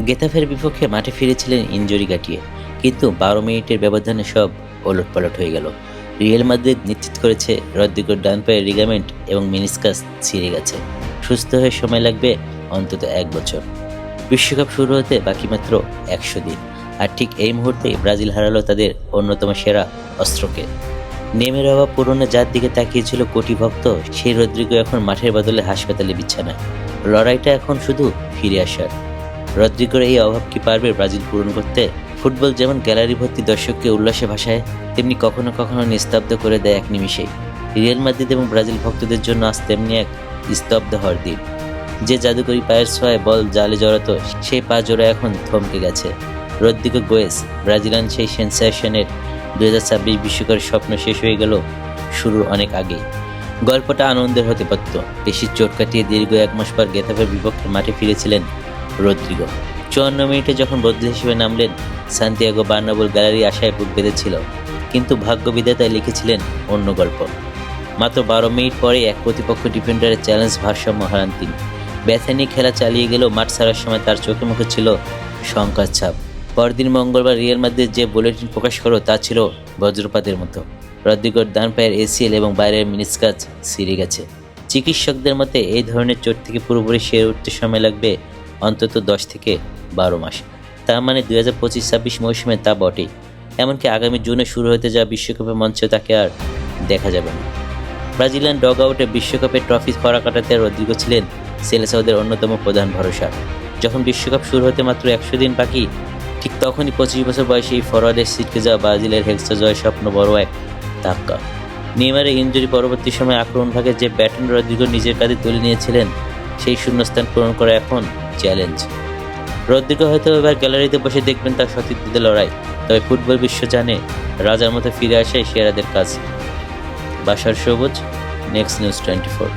গেতাফের বিপক্ষে মাঠে ফিরেছিলেন ইনজুরি কাটিয়ে, কিন্তু 12 মিনিটের ব্যবধানে সব ওলটপালট হয়ে গেল। রিয়াল মাদ্রিদ নিশ্চিত করেছে রদ্রিগোর ডান পায়ের লিগামেন্ট এবং মেনিসকাস ছিঁড়ে গেছে। সুস্থ হয়ে সময় লাগবে অন্তত 1 বছর। বিশ্বকাপ শুরু হতে বাকি মাত্র 100 দিন, আর ঠিক এই মুহূর্তে ব্রাজিল হারালো তাদের অন্যতম সেরা অস্ত্রকে। নেমের অভাব পূরণে যার দিকে তাকিয়েছিল কোটি ভক্ত, সেই রদ্রিগো এখন মাঠের বদলে হাসপাতালে বিছানায়। লড়াইটা এখন শুধু ফিরে আসার। রদ্রিগোর এই অভাব কি পারবে ব্রাজিল পূরণ করতে? ফুটবল যেমন গ্যালারি ভর্তি দর্শককে উল্লাসে ভাসায়, তেমনি কখনো কখনো নিস্তব্ধ করে দেয় এক নিমিষেই। রিয়াল মাদ্রিদ এবং ব্রাজিল ভক্তদের জন্য আজ তেমনি এক স্তব্ধ হওয়ার দিন। যে জাদুকরী পায়ের ছোঁয়ায় বল জালে জড়াতো, সেই পা জোড়া এখন থমকে গেছে। রদ্রিগো গোয়েস, ব্রাজিলিয়ান সেই সেন্সেশনের 2026 বিশ্বকাপের স্বপ্ন শেষ হয়ে গেল শুরুর অনেক আগেই। গল্পটা আনন্দের হতে পারত। পেশির চোট কাটিয়ে দীর্ঘ 1 মাস পর গেতাফের বিপক্ষে মাঠে ফিরেছিলেন রদ্রিগো। 54 মিনিটে যখন বদলি হিসেবে নামলেন, সান্তিয়াগো বার্নাব্যুর গ্যালারি আশায় বুক বেঁধেছিল। কিন্তু ভাগ্য বিধাতায় লিখেছিলেন অন্য গল্প। মাত্র 12 মিনিট পরে এক প্রতিপক্ষ ডিফেন্ডারের চ্যালেঞ্জ ভারসাম্য হারান তিনি। ব্যথা নিয়ে খেলা চালিয়ে গেলেও মাঠ ছাড়ার সময় তার চোখে মুখে ছিল শঙ্কার ছাপ। পরদিন মঙ্গলবার রিয়াল মাদ্রিদ যে বুলেটিন প্রকাশ করো তা ছিল বজ্রপাতের মতো। রদ্রিগোর ডান পায়ের এসিএল এবং বাইরের মেনিসকাস ছিঁড়ে গেছে। চিকিৎসকদের মতে এই ধরনের চোট থেকে পুরোপুরি সেরে উঠতে সময় লাগবে অন্তত 10 থেকে 12 মাস। তার মানে 2025-26 মৌসুমে তা বটেই। এমনকি আগামী জুনে শুরু হতে যাওয়া বিশ্বকাপের মঞ্চে তাকে আর দেখা যাবে না। ব্রাজিলিয়ান ডগ আউটে বিশ্বকাপের ট্রফি খরা কাটাতে রদ্রিগো ছিলেন সেলেসাওদের অন্যতম প্রধান ভরসা। যখন বিশ্বকাপ শুরু হতে মাত্র 100 দিন বাকি, ঠিক তখনই 25 বছর বয়সী এই ফরওয়ার্ডের ছিটকে যাওয়া ব্রাজিলের হেক্সা জয় স্বপ্ন বড় এক ধাক্কা। নেইমারের ইনজুরি পরবর্তী সময় আক্রমণ ভাগে যে ব্যাটন রদ্রিগো নিজের কাঁধে তুলে নিয়েছিলেন, সেই শূন্যস্থান পূরণ করা এখন চ্যালেঞ্জ। রদ্রিগো হয়তো এবার গ্যালারিতে বসে দেখবেন তার সতীর্থদের লড়াই, তবে ফুটবল বিশ্ব জানে রাজার মতো ফিরে আসাই সেরাদের কাজ। বাশার সবুজ, নেক্সট নিউজ 24।